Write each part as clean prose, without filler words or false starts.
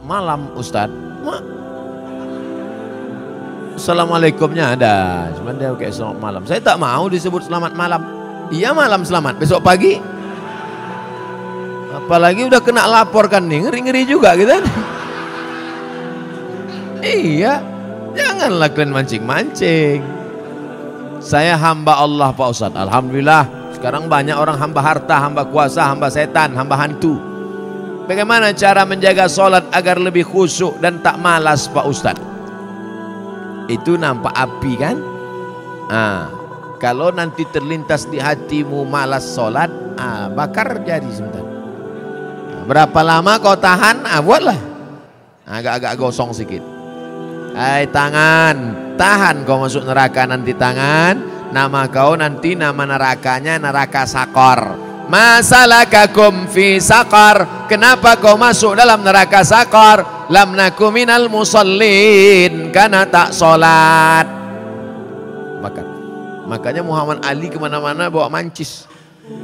malam Ustadz. Assalamualaikumnya ada, cuman dia kayak selamat malam. Saya tak mau disebut selamat malam. Iya malam selamat, besok pagi. Apalagi udah kena lapor kan nih, ngeri-ngeri juga gitu kan. Iya, janganlah kalian mancing-mancing. Saya hamba Allah Pak Ustadz, alhamdulillah. Sekarang banyak orang hamba harta, hamba kuasa, hamba setan, hamba hantu. Bagaimana cara menjaga sholat agar lebih khusyuk dan tak malas Pak Ustadz? Itu nampak api kan? Kalau nanti terlintas di hatimu malas sholat, bakar jadi sebentar. Berapa lama kau tahan? Buatlah. Agak-agak gosong sedikit. Hai tangan, tahan kau masuk neraka nanti tangan. Nama kau nanti nama nerakanya neraka sakor. Masalakakum fi sakar. Kenapa kau masuk dalam neraka sakar? Lam naku minal musallin, karena tak sholat. Makanya Muhammad Ali kemana-mana bawa mancis.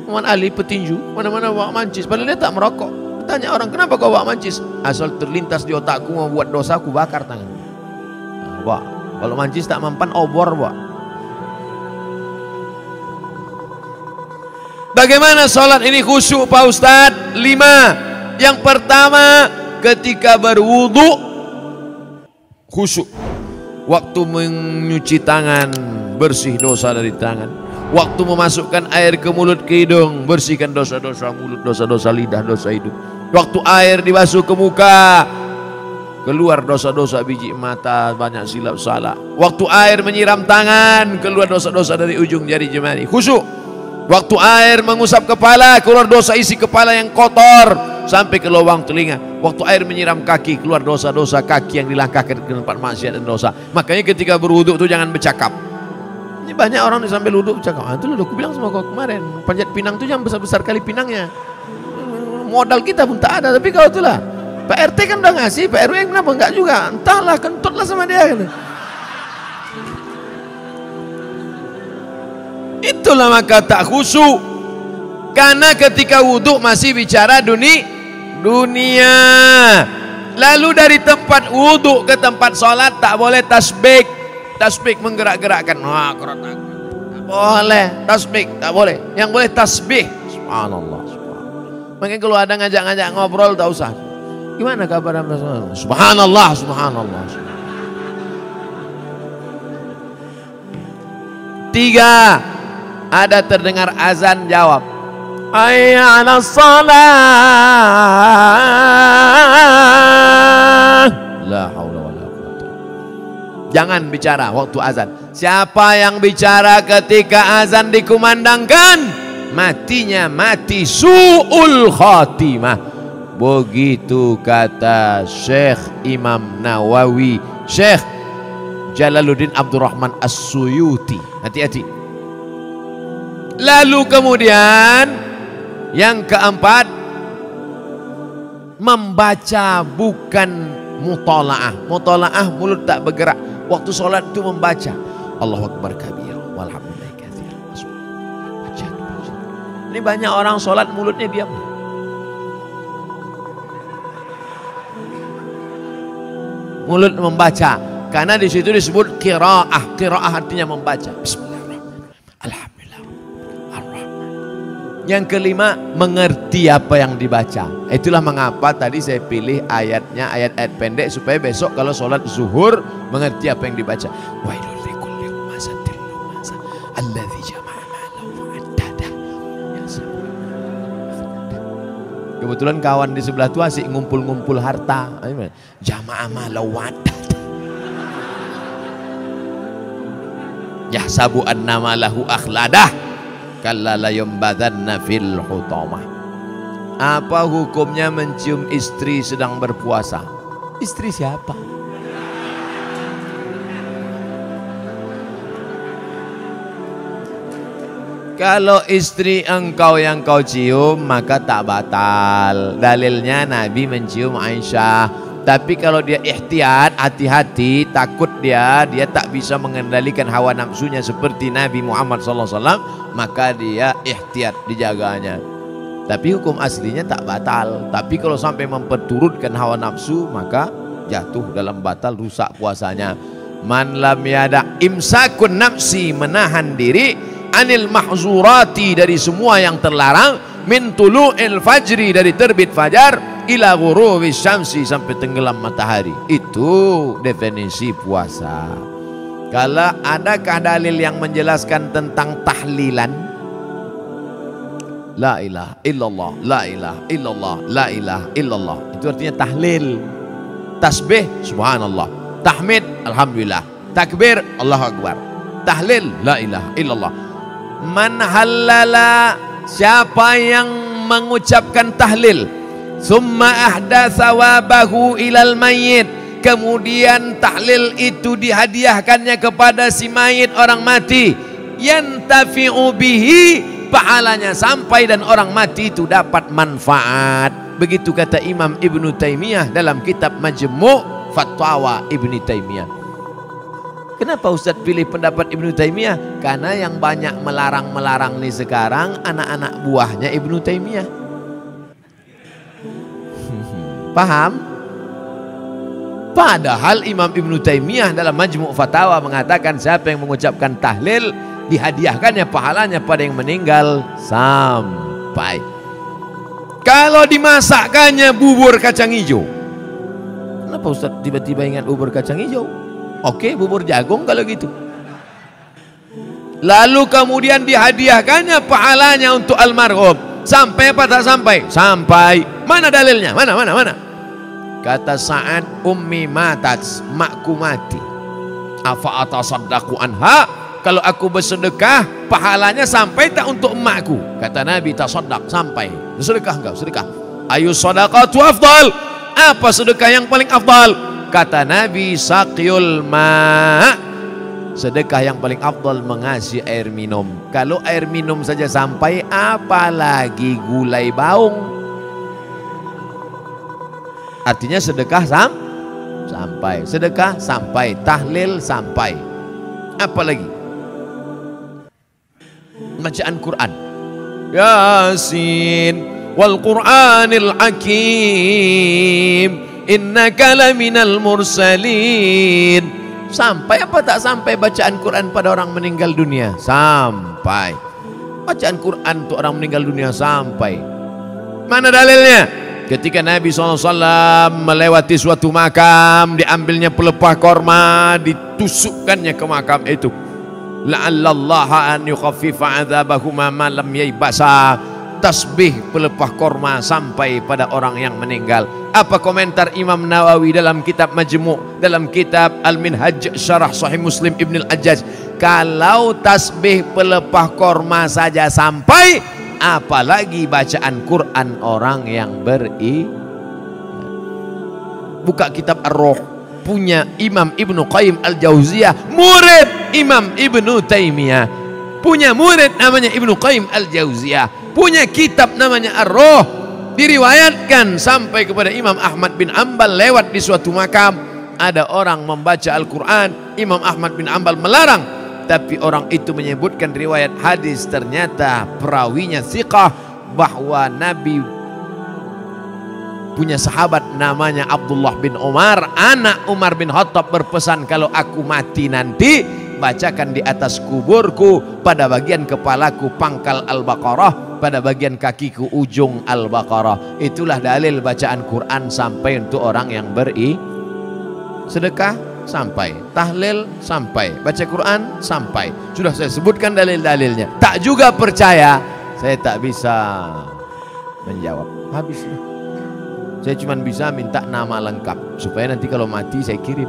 Muhammad Ali petinju, mana-mana bawa mancis. Padahal dia tak merokok. Tanya orang, kenapa kau bawa mancis? Asal terlintas di otakku mau buat dosa, aku bakar tangan. Kalau mancis tak mempan, obor bawa. Bagaimana sholat ini khusyuk Pak Ustadz? 5. Yang pertama, ketika berwudu khusyuk. Waktu menyuci tangan, bersih dosa dari tangan. Waktu memasukkan air ke mulut ke hidung, bersihkan dosa-dosa mulut, dosa-dosa lidah, dosa hidung. Waktu air dibasuh ke muka, keluar dosa-dosa biji mata, banyak silap salah. Waktu air menyiram tangan, keluar dosa-dosa dari ujung jari jemari. Khusyuk. Waktu air mengusap kepala, keluar dosa isi kepala yang kotor sampai ke lubang telinga. Waktu air menyiram kaki, keluar dosa-dosa kaki yang dilangkahkan ke tempat maksiat dan dosa. Makanya ketika berwuduk itu jangan bercakap. Ini banyak orang sambil wuduk bercakap. Itu loh, aku bilang sama kau kemarin, panjat pinang itu jangan besar-besar kali pinangnya. Modal kita pun tak ada, tapi kau itulah. Pak RT kan udah ngasih, Pak RW kenapa enggak juga? Entahlah, kentutlah sama dia gitu. Itulah maka tak khusyuk. Karena ketika wudhu masih bicara dunia. Lalu dari tempat wudhu ke tempat sholat tak boleh tasbih. Tasbih menggerak-gerakkan. Tak boleh. Tasbih tak boleh. Yang boleh tasbih. Subhanallah. Makanya kalau ada ngajak-ngajak ngobrol tak usah. Gimana kabar Anda? Subhanallah. Subhanallah. 3. Ada terdengar azan, jawab hayya 'alas shalah. La haula wala quwwata. Jangan bicara waktu azan. Siapa yang bicara ketika azan dikumandangkan, matinya mati su'ul khatimah. Begitu kata Syekh Imam Nawawi, Syekh Jalaluddin Abdurrahman As-Suyuti. Hati-hati. Lalu kemudian yang keempat, membaca bukan mutola'ah. Mutola'ah mulut tak bergerak. Waktu sholat itu membaca Allahu Akbar kabir walhamdulillah katsir. Ini banyak orang sholat mulutnya diam. Mulut membaca, karena di situ disebut qiraah. Qiraah artinya membaca. Bismillahirrahmanirrahim. Alhamdulillah. Yang kelima, mengerti apa yang dibaca. Itulah mengapa tadi saya pilih ayatnya, ayat-ayat pendek, supaya besok kalau sholat zuhur mengerti apa yang dibaca. Wailul likulli humazatil lumazah alladzi jama'a malahu wa'addadah. Kebetulan kawan di sebelah itu asik ngumpul-ngumpul harta. Jama'a malahu wa'addadah. Yahsabu annama lahu akhladah. Kalla la yumbadanna fil hutamah. Apa hukumnya mencium istri sedang berpuasa? Istri siapa? Kalau istri engkau yang kau cium maka tak batal. Dalilnya Nabi mencium Aisyah. Tapi kalau dia ihtiyat, hati-hati, takut dia tak bisa mengendalikan hawa nafsunya seperti Nabi Muhammad SAW, maka dia ihtiyat, dijaganya. Tapi hukum aslinya tak batal. Tapi kalau sampai memperturutkan hawa nafsu, maka jatuh dalam batal, rusak puasanya. Man lam yada imsakun nafsi, menahan diri, anil mahzurati, dari semua yang terlarang, min tulu'il fajri, dari terbit fajar, ila ghurubi syamsi, sampai tenggelam matahari. Itu definisi puasa. Kalau adakah dalil yang menjelaskan tentang tahlilan? La ilaha illallah, la ilaha illallah, la ilaha illallah. Itu artinya tahlil. Tasbih, subhanallah. Tahmid, alhamdulillah. Takbir, Allahu akbar. Tahlil, la ilaha illallah. Man halala, siapa yang mengucapkan tahlil, summa ahda thawabahu ilal mayyit, kemudian tahlil itu dihadiahkannya kepada si mayit, orang mati, yantafi'u bihi, pahalanya sampai dan orang mati itu dapat manfaat. Begitu kata Imam Ibnu Taimiyah dalam kitab Majmu' Fatwa Ibnu Taimiyah. Kenapa Ustaz pilih pendapat Ibnu Taimiyah? Karena yang banyak melarang-melarang nih sekarang anak-anak buahnya Ibnu Taimiyah. Paham? Padahal Imam Ibnu Taimiyah dalam Majmu' Fatawa mengatakan siapa yang mengucapkan tahlil dihadiahkannya pahalanya pada yang meninggal sampai. Kalau dimasakkannya bubur kacang hijau, kenapa Ustaz tiba-tiba ingat bubur kacang hijau? Oke, bubur jagung kalau gitu. Lalu kemudian dihadiahkannya pahalanya untuk almarhum, sampai apa tak sampai? Sampai. Mana dalilnya? Mana? Kata Sa'ad, ummi matat, makku mati. Afa atasaddaqu anha, kalau aku bersedekah pahalanya sampai tak untuk emakku? Kata Nabi, tasaddaq, sampai. Sedekah enggak? Sedekah. Ayu sadaqatu afdal, apa sedekah yang paling afdal? Kata Nabi, saqyul ma', sedekah yang paling afdal mengasih air minum. Kalau air minum saja sampai, apalagi gulai baung. Artinya sedekah sampai, sedekah sampai, tahlil sampai. Apalagi bacaan Quran, Yasin wal Qur'anil Hakim, innaka laminal mursalin. Sampai apa tak sampai bacaan Quran pada orang meninggal dunia? Sampai. Bacaan Quran untuk orang meninggal dunia sampai. Mana dalilnya? Ketika Nabi SAW melewati suatu makam, diambilnya pelepah korma, ditusukkannya ke makam itu. La'allallaha an yukhaffifa 'adzabahuma ma lam yaybasa. Tasbih pelepah korma sampai pada orang yang meninggal. Apa komentar Imam Nawawi dalam kitab Majmu', dalam kitab Al-Minhaj Syarah Sahih Muslim Ibn Al-Ajjaj? Kalau tasbih pelepah korma saja sampai, apalagi bacaan Quran orang yang buka kitab Ar-Ruh, punya Imam Ibnu Qayyim Al-Jauziyah, murid Imam Ibnu Taimiyah, punya murid namanya Ibnu Qayyim Al-Jauziyah, punya kitab namanya Ar-Ruh, diriwayatkan sampai kepada Imam Ahmad bin Ambal lewat di suatu makam, ada orang membaca Al-Quran, Imam Ahmad bin Ambal melarang. Tapi orang itu menyebutkan riwayat hadis, ternyata perawinya thiqah, bahwa Nabi punya sahabat namanya Abdullah bin Umar, anak Umar bin Khattab, berpesan, kalau aku mati nanti bacakan di atas kuburku, pada bagian kepalaku pangkal Al-Baqarah, pada bagian kakiku ujung Al-Baqarah. Itulah dalil bacaan Quran sampai untuk orang yang sedekah sampai, tahlil sampai, baca Quran sampai. Sudah saya sebutkan dalil-dalilnya. Tak juga percaya, saya tak bisa menjawab. Habis. Saya cuma bisa minta nama lengkap supaya nanti kalau mati saya kirim.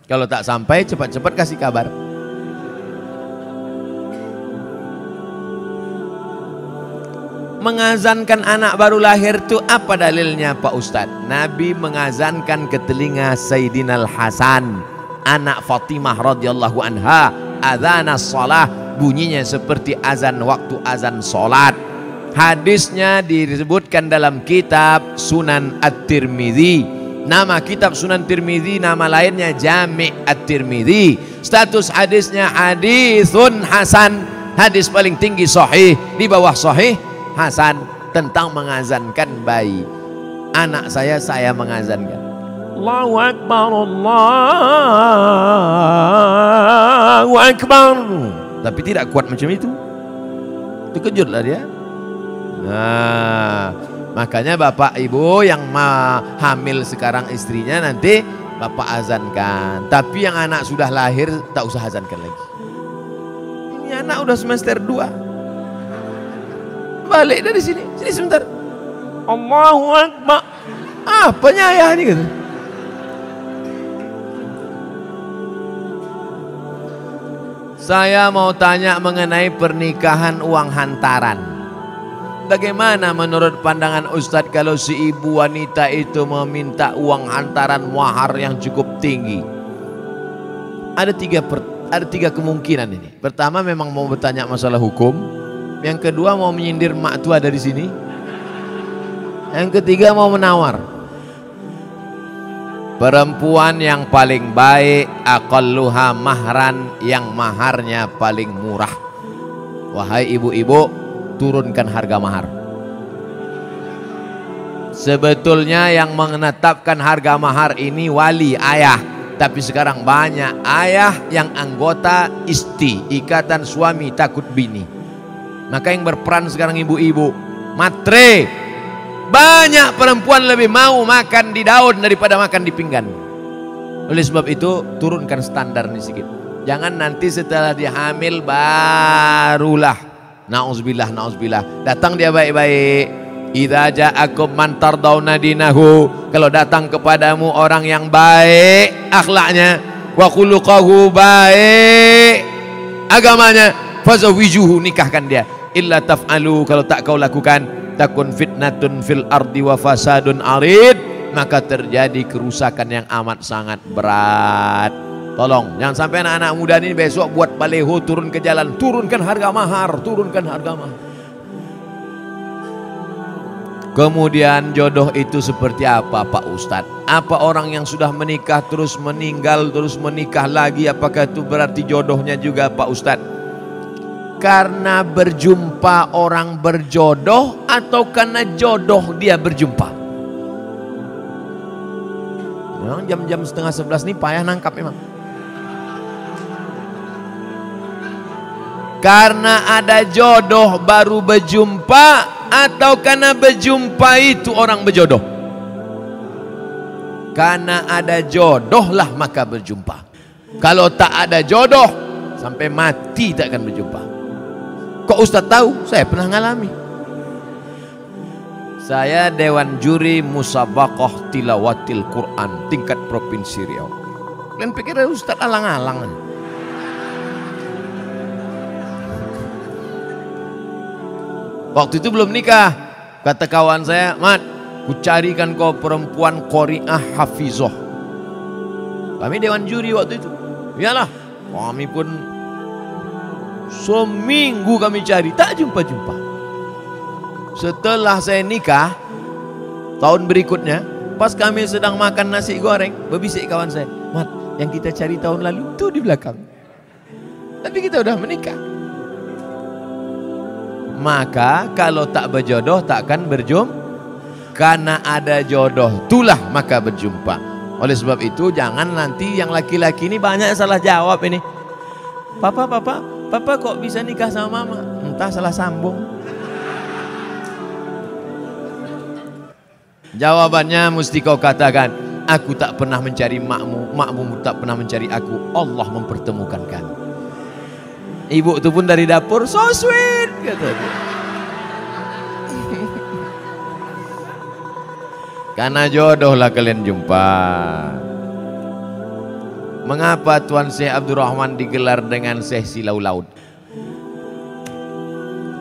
Kalau tak sampai, cepat-cepat kasih kabar. Mengazankan anak baru lahir itu apa dalilnya Pak Ustadz? Nabi mengazankan ke telinga Sayyidina Al-Hasan, anak Fatimah radhiyallahu anha, adzana shalah, bunyinya seperti azan waktu azan salat. Hadisnya disebutkan dalam kitab Sunan At-Tirmidzi. Nama kitab Sunan Tirmidzi, nama lainnya Jami' At-Tirmidzi. Status hadisnya hadisun hasan, hadis paling tinggi sahih, di bawah sahih Hasan tentang mengazankan bayi. Anak saya mengazankan. Allahu Akbar, Allahu Akbar. Tapi tidak kuat macam itu. Terkejutlah dia. Nah, makanya bapak ibu yang hamil sekarang istrinya nanti bapak azankan. Tapi yang anak sudah lahir tak usah azankan lagi. Ini anak udah semester 2. Balik dari sini. Sini sebentar. Allahu Akbar. Apanya ayah ini gitu. Saya mau tanya mengenai pernikahan uang hantaran. Bagaimana menurut pandangan Ustadz kalau si ibu wanita itu meminta uang hantaran mahar yang cukup tinggi? Ada tiga kemungkinan ini. Pertama memang mau bertanya masalah hukum. Yang kedua mau menyindir mak tua dari sini. Yang ketiga mau menawar. Perempuan yang paling baik aqalluha mahran, yang maharnya paling murah. Wahai ibu-ibu, turunkan harga mahar. Sebetulnya yang menetapkan harga mahar ini wali, ayah. Tapi sekarang banyak ayah yang anggota isti, ikatan suami takut bini. Maka yang berperan sekarang ibu-ibu, matre. Banyak perempuan lebih mau makan di daun daripada makan di pinggan. Oleh sebab itu turunkan standar ini sedikit. Jangan nanti setelah dia hamil barulah na'udzubillah datang dia baik-baik. Idza ja'akum man tardawna dinahu, kalau datang kepadamu orang yang baik akhlaknya, wa khuluquhu, baik agamanya, fazawijuhu, nikahkan dia. Illa taf'alu, kalau tak kau lakukan, takun fitnatun fil ardi wa fasadun arid, maka terjadi kerusakan yang amat sangat berat. Tolong jangan sampai anak-anak muda ini besok buat baleho turun ke jalan, turunkan harga mahar, turunkan harga mahar. Kemudian jodoh itu seperti apa Pak Ustadz? Apa orang yang sudah menikah terus meninggal terus menikah lagi, apakah itu berarti jodohnya juga Pak Ustadz? Karena berjumpa orang berjodoh atau karena jodoh dia berjumpa? Memang jam-jam 10:30 nih payah nangkap memang. Karena ada jodoh baru berjumpa atau karena berjumpa itu orang berjodoh? Karena ada jodoh lah maka berjumpa. Kalau tak ada jodoh sampai mati tak akan berjumpa. Kok Ustaz tahu? Saya pernah ngalami. Saya Dewan Juri Musabaqah Tilawatil Quran tingkat Provinsi Riau. Kalian pikir Ustaz alang-alang? Waktu itu belum nikah. Kata kawan saya, Mat, ku carikan kau perempuan qari'ah hafizah. Kami Dewan Juri waktu itu. Iyalah, kami pun seminggu kami cari, tak jumpa-jumpa. Setelah saya nikah tahun berikutnya, pas kami sedang makan nasi goreng, berbisik kawan saya, Mat, yang kita cari tahun lalu itu di belakang. Tapi kita udah menikah. Maka kalau tak berjodoh takkan berjumpa. Karena ada jodoh itulah maka berjumpa. Oleh sebab itu jangan nanti yang laki-laki ini banyak salah jawab ini. Papa kok bisa nikah sama mama? Entah salah sambung. Jawabannya mesti kau katakan, aku tak pernah mencari makmu, makmu tak pernah mencari aku, Allah mempertemukan kami. Ibu itu pun dari dapur, so sweet kata dia. Karena jodoh lah kalian jumpa. Mengapa Tuan Syekh Abdurrahman digelar dengan Syekh Silau Laut?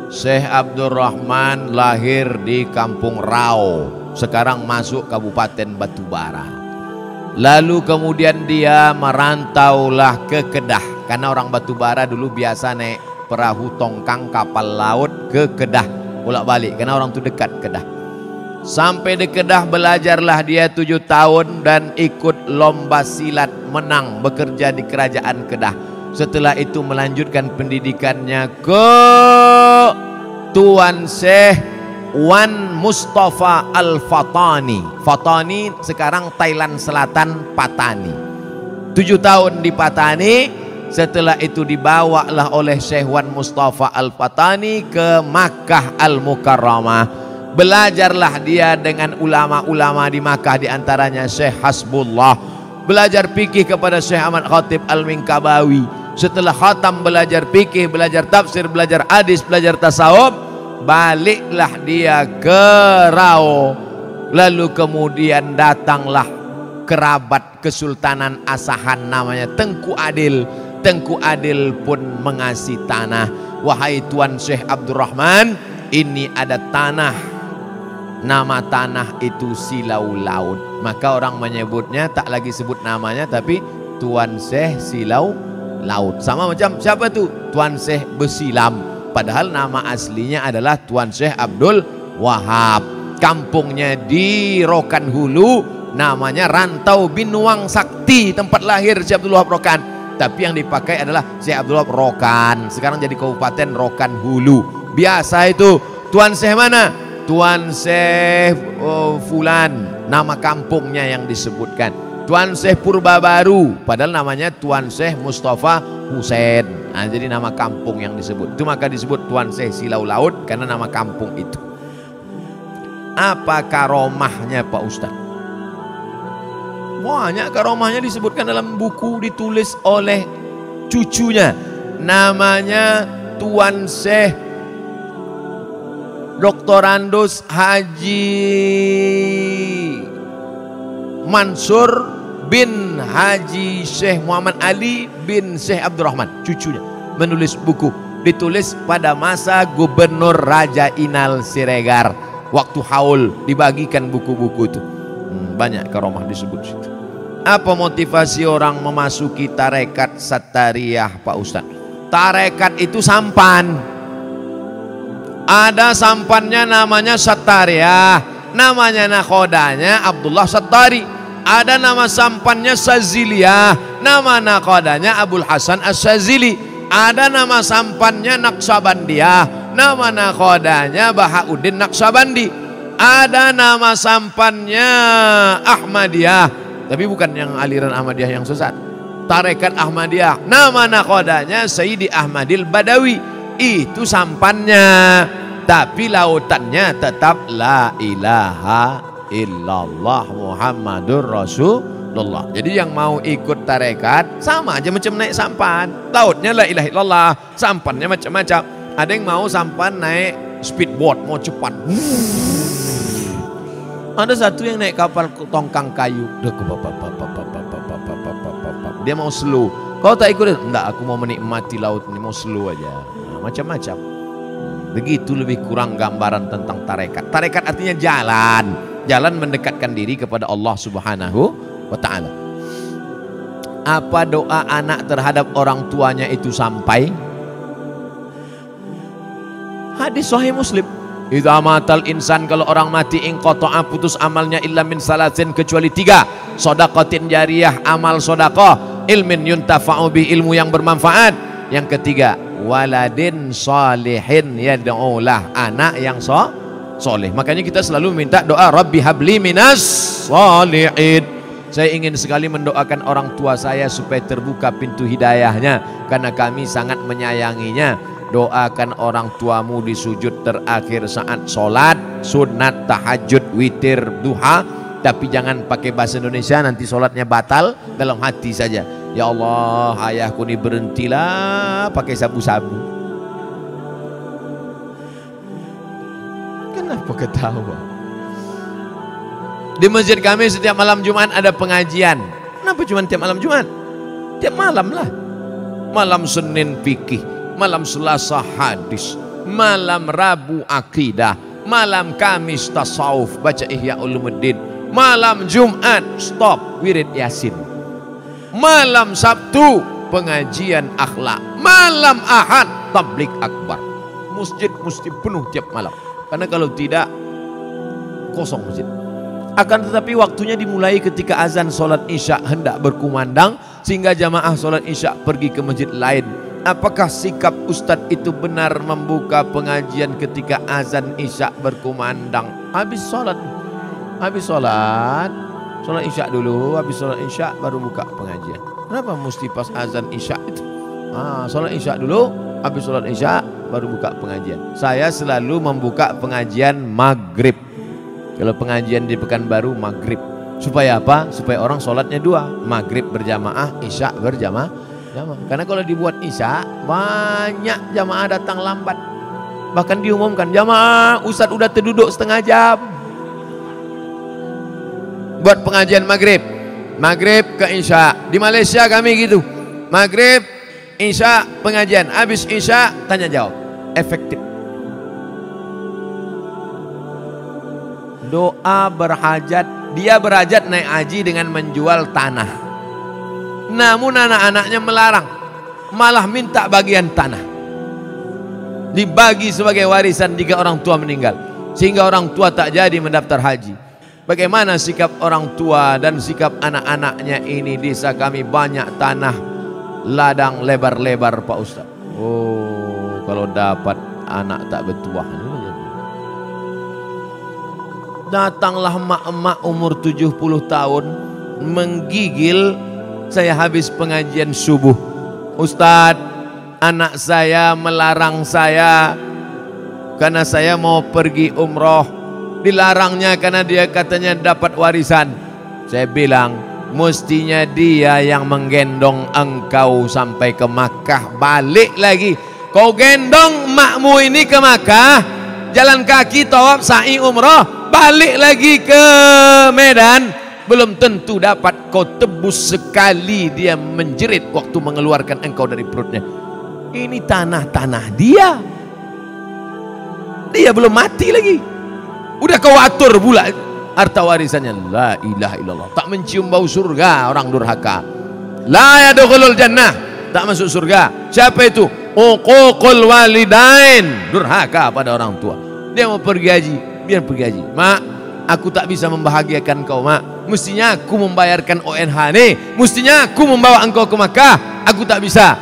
Syekh Abdurrahman lahir di Kampung Rau, sekarang masuk Kabupaten Batubara. Lalu kemudian dia merantaulah ke Kedah, karena orang Batubara dulu biasa naik perahu tongkang kapal laut ke Kedah, bolak-balik karena orang itu dekat Kedah. Sampai di Kedah belajarlah dia 7 tahun dan ikut lomba silat, menang, bekerja di kerajaan Kedah. Setelah itu melanjutkan pendidikannya ke Tuan Syekh Wan Mustafa Al-Fatani. Fatani sekarang Thailand Selatan, Patani. 7 tahun di Patani. Setelah itu dibawalah oleh Syekh Wan Mustafa Al-Fatani ke Makkah Al-Mukarramah. Belajarlah dia dengan ulama-ulama di Makkah, di antaranya Syekh Hasbullah. Belajar fikih kepada Syekh Ahmad Khatib Al-Minkabawi. Setelah khatam belajar fikih, belajar tafsir, belajar hadis, belajar tasawuf, baliklah dia ke Rao. Lalu kemudian datanglah kerabat Kesultanan Asahan namanya Tengku Adil. Tengku Adil pun mengasih tanah. Wahai Tuan Syekh Abdurrahman, ini ada tanah. Nama tanah itu Silau Laut. Maka orang menyebutnya tak lagi sebut namanya, tapi Tuan Syekh Silau Laut. Sama macam siapa tu? Tuan Syekh Besilam. Padahal nama aslinya adalah Tuan Syekh Abdul Wahab. Kampungnya di Rokan Hulu, namanya Rantau Binuang Sakti, tempat lahir Syekh Abdul Wahab Rokan. Tapi yang dipakai adalah Syekh Abdul Wahab Rokan. Sekarang jadi Kabupaten Rokan Hulu. Biasa itu. Tuan Syekh mana? Tuan Syekh Fulan. Nama kampungnya yang disebutkan. Tuan Syekh Purba Baru. Padahal namanya Tuan Syekh Mustafa Husain. Nah, jadi nama kampung yang disebut. Itu maka disebut Tuan Syekh Silau Laut karena nama kampung itu. Apa karomahnya Pak Ustadz? Banyak karomahnya disebutkan dalam buku ditulis oleh cucunya. Namanya Tuan Syekh Doktorandus Haji Mansur bin Haji Syekh Muhammad Ali bin Syekh Abdurrahman, cucunya menulis buku. Ditulis pada masa Gubernur Raja Inal Siregar. Waktu haul dibagikan buku-buku itu. Banyak karomah disebut situ. Apa motivasi orang memasuki tarekat Sattariyah Pak Ustadz? Tarekat itu sampan. Ada sampannya namanya Sattariyah. Namanya nakhodanya Abdullah Sattari. Ada nama sampannya Saziliyah. Nama nakhodanya Abul Hasan As-Sazili. Ada nama sampannya Naqsabandiyah. Nama nakhodanya Bahauddin Naqsabandi. Ada nama sampannya Ahmadiyah. Tapi bukan yang aliran Ahmadiyah yang sesat. Tarekat Ahmadiyah. Nama nakhodanya Sayyidi Ahmadil Badawi. Itu sampannya. Tapi lautannya tetap La ilaha illallah Muhammadur Rasulullah. Jadi yang mau ikut tarekat sama aja macam naik sampan. Lautnya La ilaha illallah, sampannya macam-macam. Ada yang mau sampan naik speedboat, mau cepat. Ada satu yang naik kapal tongkang kayu. Dia mau slow. Kau tak ikut? Enggak, aku mau menikmati laut ini, mau slow aja. Nah, macam-macam. Begitu lebih kurang gambaran tentang tarekat. Tarekat artinya jalan. Jalan mendekatkan diri kepada Allah Subhanahu wa ta'ala. Apa doa anak terhadap orang tuanya itu sampai? Hadis Sahih Muslim. Idza matal insan, kalau orang mati inqata'a, putus amalnya illa min salasin, kecuali 3. Shadaqatin jariyah, amal sedekah, ilmin yuntafa'u bi, ilmu yang bermanfaat. Yang ketiga, waladin salihin yad'ulah, anak yang soleh. Makanya kita selalu minta doa Rabbi habli minas salihin. Saya ingin sekali mendoakan orang tua saya supaya terbuka pintu hidayahnya, karena kami sangat menyayanginya. Doakan orang tuamu di sujud terakhir saat sholat sunat, tahajud, witir, duha. Tapi jangan pakai bahasa Indonesia, nanti sholatnya batal. Dalam hati saja, ya Allah, ayahku ini berhentilah pakai sabu-sabu. Kenapa ketawa? Di masjid kami setiap malam Jumat ada pengajian. Kenapa cuma tiap malam Jumat? Tiap malam lah. Malam Senin fikih, malam Selasa hadis, malam Rabu akidah, malam Kamis tasawuf, baca Ihya Ulumuddin, malam Jumat stop wirid Yasin, malam Sabtu pengajian akhlak, malam Ahad tablik akbar. Masjid mesti penuh tiap malam, karena kalau tidak kosong masjid. Akan tetapi waktunya dimulai ketika azan solat isya hendak berkumandang, sehingga jamaah solat isya pergi ke masjid lain. apakah sikap Ustadz itu benar membuka pengajian ketika azan Isya berkumandang? Habis sholat Isya dulu, habis sholat Isya baru buka pengajian. Kenapa mesti pas azan Isya itu? Sholat Isya dulu, habis sholat Isya baru buka pengajian. Saya selalu membuka pengajian maghrib. Kalau pengajian di Pekanbaru maghrib. Supaya apa? Supaya orang sholatnya dua, maghrib berjamaah, Isya berjamaah. Karena kalau dibuat Isya, banyak jamaah datang lambat. Bahkan diumumkan, jamaah Ustadz udah terduduk setengah jam. Buat pengajian maghrib ke Isya. Di Malaysia kami gitu, maghrib, Isya, pengajian. Habis Isya, tanya jawab. Efektif. Doa berhajat. Dia berhajat naik haji dengan menjual tanah. Namun anak-anaknya melarang, malah minta bagian tanah dibagi sebagai warisan jika orang tua meninggal, sehingga orang tua tak jadi mendaftar haji. Bagaimana sikap orang tua dan sikap anak-anaknya ini? Desa kami banyak tanah ladang lebar-lebar Pak Ustaz. Oh, kalau dapat anak tak bertuah. Datanglah emak-emak umur 70 tahun menggigil. Saya habis pengajian subuh, Ustadz, anak saya melarang saya karena saya mau pergi umroh. Dilarangnya karena dia katanya dapat warisan. Saya bilang, mestinya dia yang menggendong engkau sampai ke Makkah, balik lagi. Kau gendong emakmu ini ke Makkah, jalan kaki, tawaf, sa'i, umroh, balik lagi ke Medan, belum tentu dapat. Kau tebus sekali dia menjerit waktu mengeluarkan engkau dari perutnya. Ini tanah-tanah dia. Dia belum mati lagi, udah kau atur pula harta warisannya. La ilaha illallah. Tak mencium bau surga orang durhaka. La yadkhulul jannah, tak masuk surga. Siapa itu? Uququl walidain, durhaka pada orang tua. Dia mau pergi haji, biar pergi haji. Mak, aku tak bisa membahagiakan kau, mak. Mestinya aku membayarkan ONH nih, mestinya aku membawa engkau ke Makkah, aku tak bisa.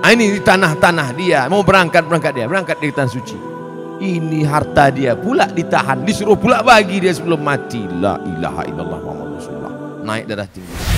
Ini di tanah-tanah dia, mau berangkat dia, berangkat di tanah suci. Ini harta dia pula ditahan, disuruh pula bagi dia sebelum mati. La ilaha illallah Muhammadur Rasulullah. Naik darah tinggi.